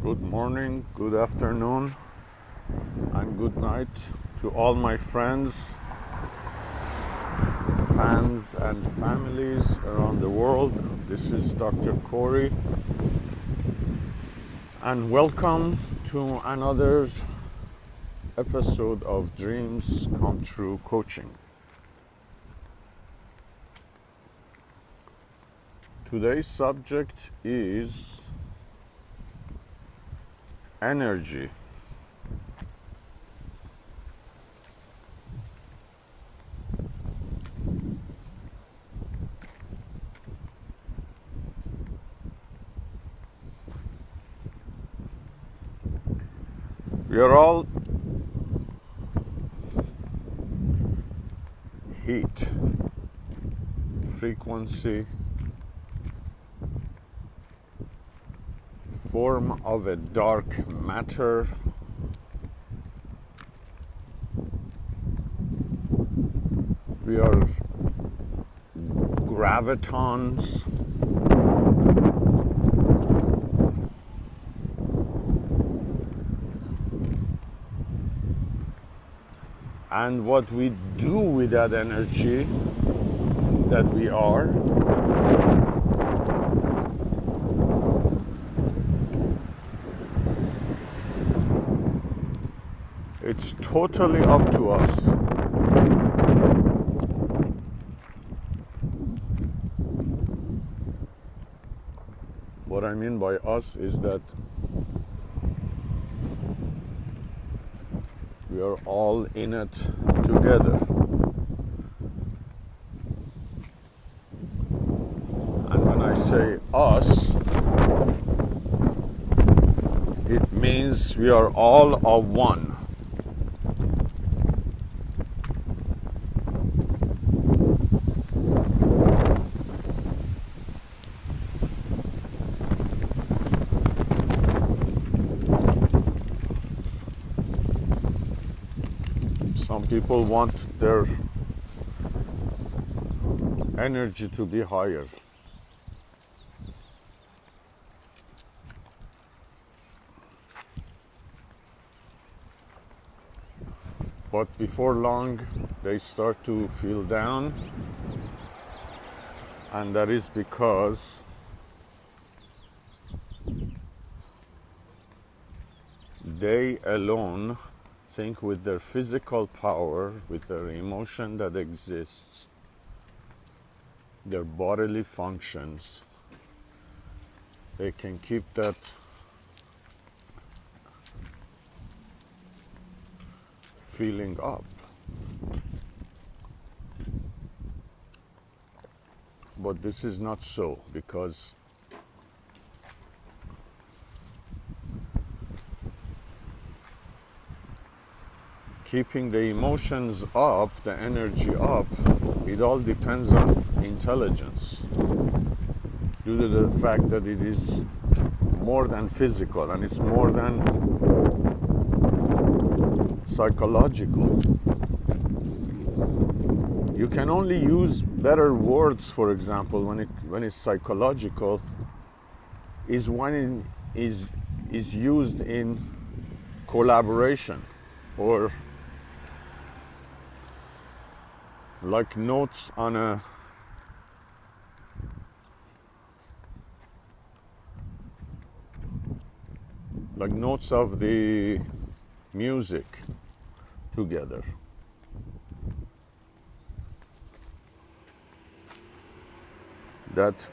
Good morning, good afternoon, and good night to all my friends, fans, and families around the world. This is Dr. Corey, and welcome to another episode of Dreams Come True Coaching. Today's subject is energy. We are all heat, frequency, form of a dark matter, we are gravitons, and what we do with that energy that we are it's totally up to us. What I mean by us is that we are all in it together. And when I say us, it means we are all of one. Some people want their energy to be higher. But before long, they start to feel down, and that is because they alone think with their physical power, with their emotion that exists, their bodily functions, they can keep that feeling up. But this is not so, because keeping the emotions up, the energy up, it all depends on intelligence, due to the fact that it is more than physical and it's more than psychological. You can only use better words, for example, when it's psychological, is when it is used in collaboration, or like notes on a like notes of the music together. That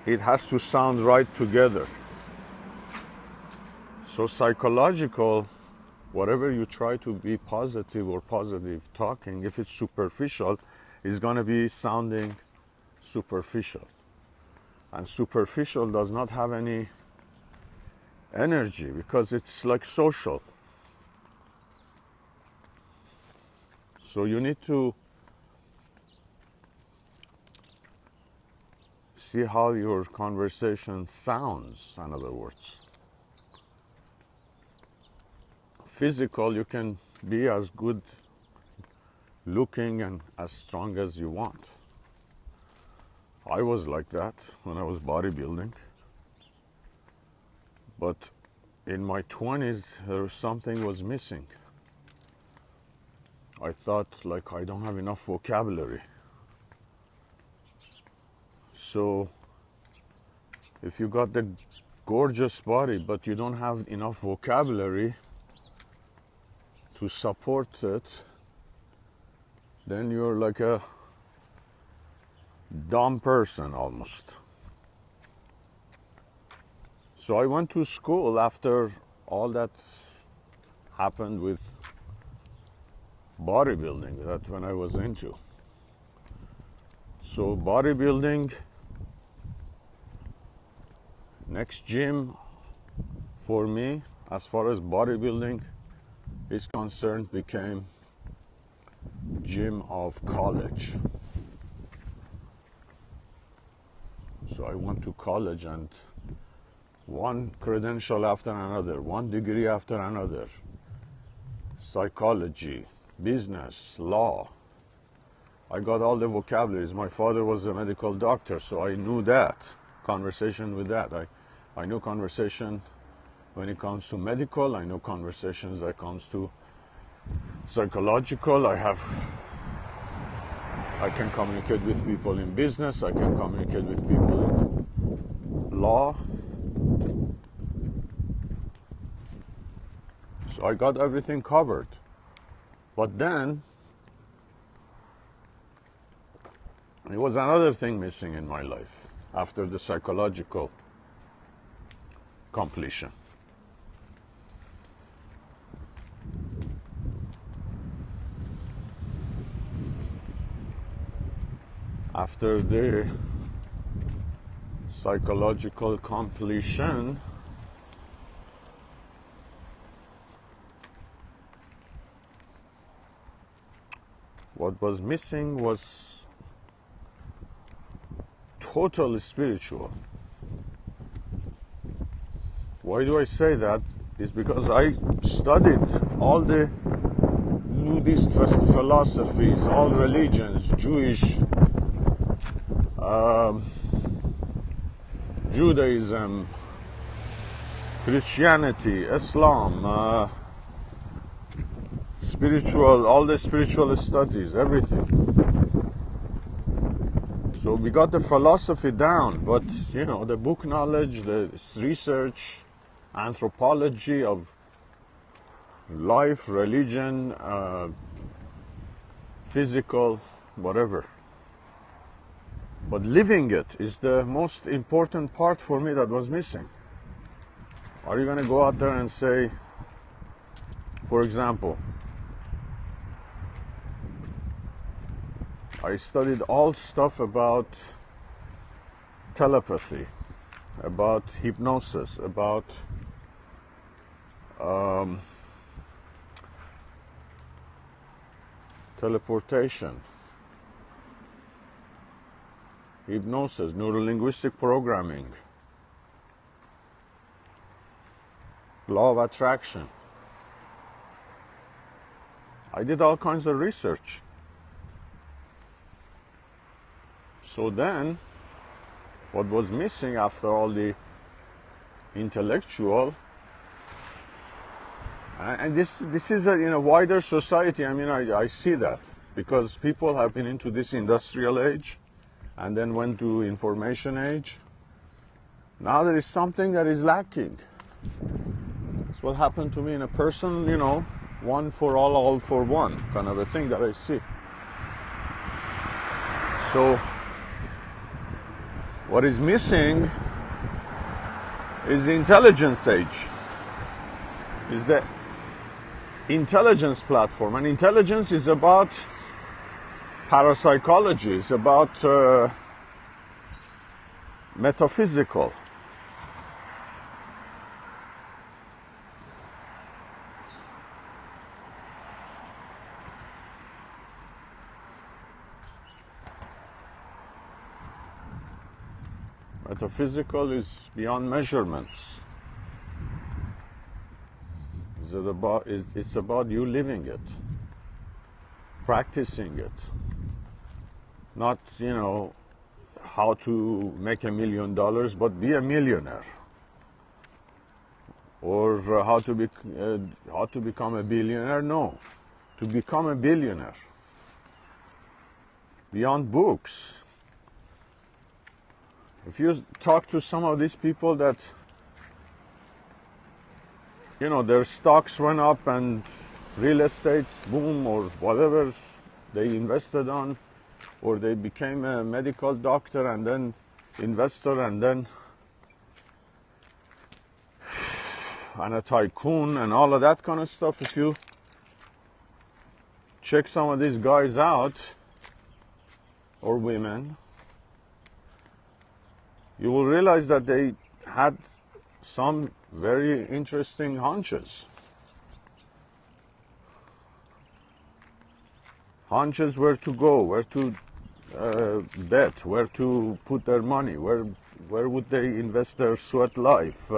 it has to sound right together. So psychological, whatever you try to be positive or positive talking, if it's superficial, is going to be sounding superficial. And superficial does not have any energy, because it's like social. So you need to see how your conversation sounds, in other words. Physical, you can be as good looking and as strong as you want. I was like that when I was bodybuilding. But in my 20s, something was missing. I thought, like, I don't have enough vocabulary. So if you got the gorgeous body, but you don't have enough vocabulary to support it, then you're like a dumb person almost. So I went to school after all that happened with bodybuilding, that when I was into. So bodybuilding, next gym for me, as far as bodybuilding is concerned, became gym of college. So I went to college, and one credential after another, one degree after another, psychology, business, law. I got all the vocabularies. My father was a medical doctor, so I knew that, conversation with that. I knew conversation when it comes to medical. I know conversations that comes to psychological. I can communicate with people in business. I can communicate with people in law. So I got everything covered. But then there was another thing missing in my life after the psychological completion. After the psychological completion, what was missing was totally spiritual. Why do I say that? It's because I studied all the Buddhist philosophies, all religions, Jewish, Judaism, Christianity, Islam, spiritual, all the spiritual studies, everything. So we got the philosophy down, but you know, the book knowledge, the research, anthropology of life, religion, physical, whatever. But living it is the most important part for me that was missing. Are you going to go out there and say, for example, I studied all stuff about telepathy, about hypnosis, about teleportation, hypnosis, neurolinguistic programming, law of attraction. I did all kinds of research. So then, what was missing after all the intellectual, and this is in a wider society. I mean, I see that because people have been into this industrial age and then went to information age. Now there is something that is lacking. That's what happened to me in a person, you know, one for all for one, kind of a thing that I see. So what is missing is the intelligence age, is the intelligence platform. And intelligence is about parapsychology, it's about metaphysical. Metaphysical is beyond measurements. It's about you living it, practicing it, not, you know, how to make $1 million, but be a millionaire, or how to become a billionaire. No, to become a billionaire. Beyond books. If you talk to some of these people that, their stocks went up and real estate boom or whatever they invested on, or they became a medical doctor and then investor and then and a tycoon and all of that kind of stuff, if you check some of these guys out, or women, you will realize that they had some very interesting hunches. Hunches where to go, where to bet, where to put their money, where would they invest their sweat life.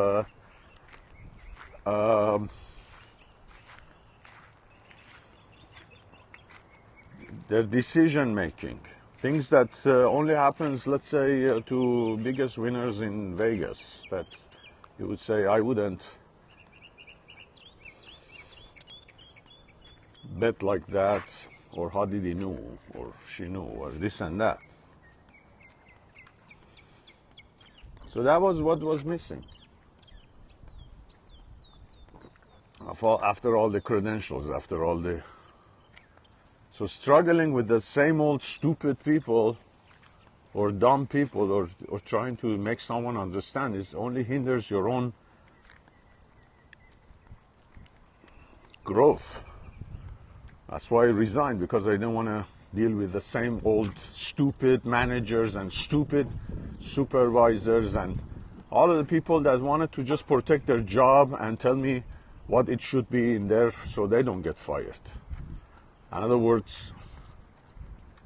Their decision making. Things that only happens, let's say, to biggest winners in Vegas, that you would say, I wouldn't bet like that, or how did he know, or she know, or this and that. So that was what was missing. After all the credentials, after all the... So struggling with the same old stupid people, or dumb people, or trying to make someone understand, is only hinders your own growth. That's why I resigned, because I didn't want to deal with the same old stupid managers and stupid supervisors and all of the people that wanted to just protect their job and tell me what it should be in there so they don't get fired. In other words,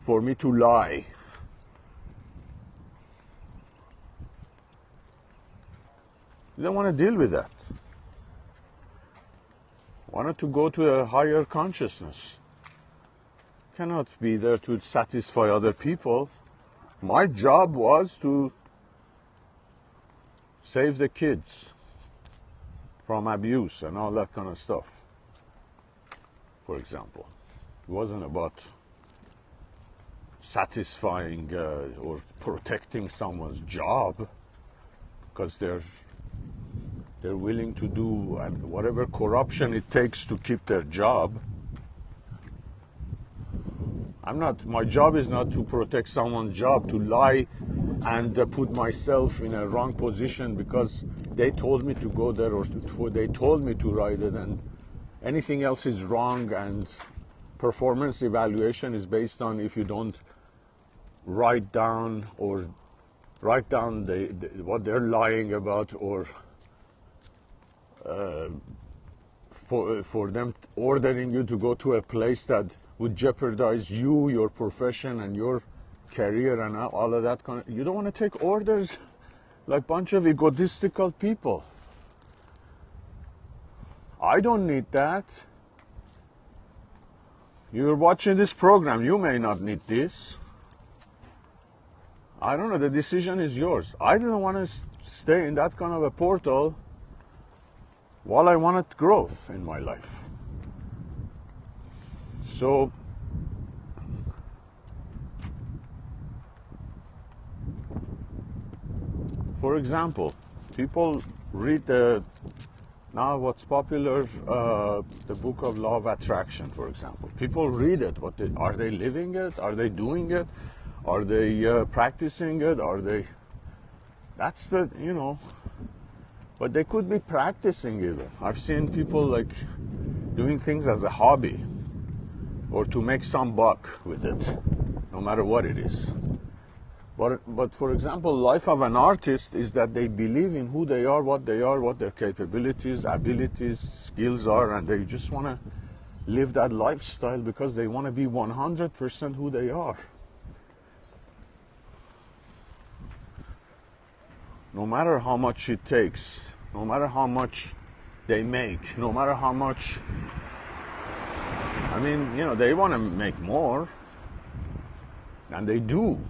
for me to lie. You don't want to deal with that. Wanted to go to a higher consciousness. Cannot be there to satisfy other people. My job was to save the kids from abuse and all that kind of stuff, for example. It wasn't about satisfying or protecting someone's job, because they're willing to do whatever corruption it takes to keep their job. My job is not to protect someone's job, to lie and put myself in a wrong position because they told me to go there, or they told me to write it, and anything else is wrong. And performance evaluation is based on if you don't write down what they're lying about, or for them ordering you to go to a place that would jeopardize you, your profession, and your career, and all of that kind of... You don't want to take orders like a bunch of egotistical people. I don't need that. You're watching this program, you may not need this. I don't know, the decision is yours. I didn't want to stay in that kind of a portal while I wanted growth in my life. So, for example, people read now what's popular, the book of Law of Attraction, for example. People read it. Are they living it? Are they doing it? Are they practicing it? That's the, but they could be practicing it. I've seen people like doing things as a hobby, or to make some buck with it, no matter what it is. But for example, life of an artist is that they believe in who they are, what their capabilities, abilities, skills are, and they just want to live that lifestyle because they want to be 100% who they are. No matter how much it takes, no matter how much they make, no matter how much, they want to make more, and they do.